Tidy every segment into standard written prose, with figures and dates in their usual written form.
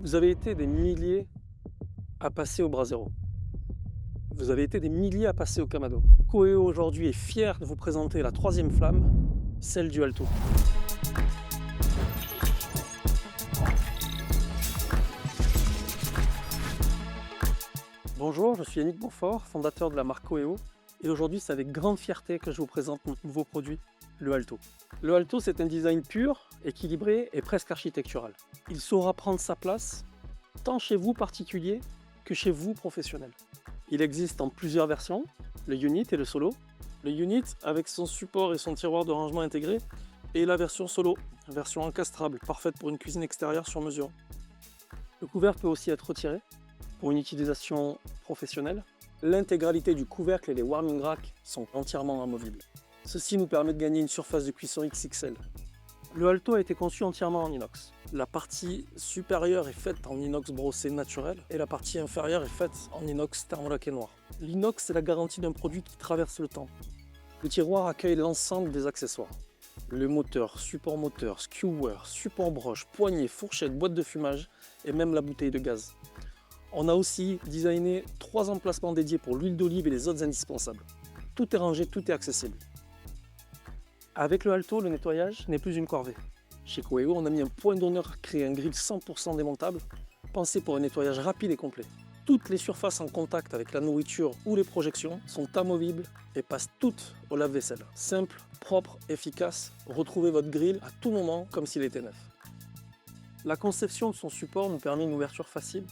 Vous avez été des milliers à passer au Brasero. Vous avez été des milliers à passer au Kamado. Coeo aujourd'hui est fier de vous présenter la troisième flamme, celle du Alto. Bonjour, je suis Yannick Beaufort, fondateur de la marque Coeo, et aujourd'hui c'est avec grande fierté que je vous présente notre nouveau produit, le Alto. Le Alto, c'est un design pur, équilibré et presque architectural. Il saura prendre sa place tant chez vous particulier que chez vous professionnel. Il existe en plusieurs versions, le Unit et le Solo. Le Unit avec son support et son tiroir de rangement intégré, et la version Solo, version encastrable, parfaite pour une cuisine extérieure sur mesure. Le couvercle peut aussi être retiré pour une utilisation professionnelle. L'intégralité du couvercle et les warming racks sont entièrement amovibles. Ceci nous permet de gagner une surface de cuisson XXL. Le Alto a été conçu entièrement en inox. La partie supérieure est faite en inox brossé naturel et la partie inférieure est faite en inox thermolaqué noir. L'inox, c'est la garantie d'un produit qui traverse le temps. Le tiroir accueille l'ensemble des accessoires. Le moteur, support moteur, skewer, support broche, poignée, fourchette, boîte de fumage et même la bouteille de gaz. On a aussi designé 3 emplacements dédiés pour l'huile d'olive et les autres indispensables. Tout est rangé, tout est accessible. Avec le Alto, le nettoyage n'est plus une corvée. Chez Coeo, on a mis un point d'honneur à créer un grill 100% démontable, pensé pour un nettoyage rapide et complet. Toutes les surfaces en contact avec la nourriture ou les projections sont amovibles et passent toutes au lave-vaisselle. Simple, propre, efficace, retrouvez votre grill à tout moment comme s'il était neuf. La conception de son support nous permet une ouverture facile.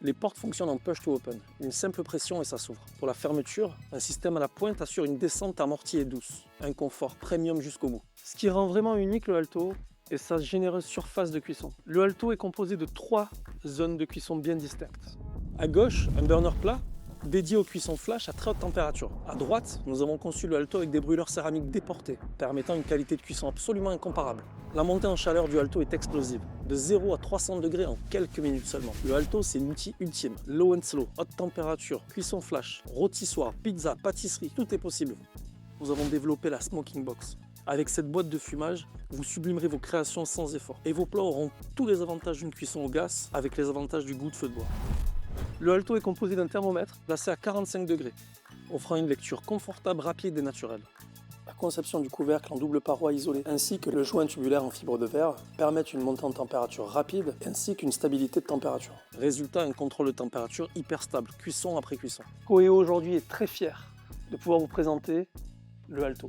Les portes fonctionnent en push to open, une simple pression et ça s'ouvre. Pour la fermeture, un système à la pointe assure une descente amortie et douce, un confort premium jusqu'au bout. Ce qui rend vraiment unique le Alto est sa généreuse surface de cuisson. Le Alto est composé de 3 zones de cuisson bien distinctes. À gauche, un burner plat dédié aux cuissons flash à très haute température. À droite, nous avons conçu le Alto avec des brûleurs céramiques déportés, permettant une qualité de cuisson absolument incomparable. La montée en chaleur du Alto est explosive, de 0 à 300 degrés en quelques minutes seulement. Le Alto, c'est l'outil ultime. Low and slow, haute température, cuisson flash, rôtissoir, pizza, pâtisserie, tout est possible. Nous avons développé la Smoking Box. Avec cette boîte de fumage, vous sublimerez vos créations sans effort. Et vos plats auront tous les avantages d'une cuisson au gaz avec les avantages du goût de feu de bois. Le Alto est composé d'un thermomètre placé à 45 degrés, offrant une lecture confortable, rapide et naturelle. La conception du couvercle en double paroi isolée ainsi que le joint tubulaire en fibre de verre permettent une montée en température rapide ainsi qu'une stabilité de température. Résultat, un contrôle de température hyper stable, cuisson après cuisson. Coeo aujourd'hui est très fier de pouvoir vous présenter le Alto.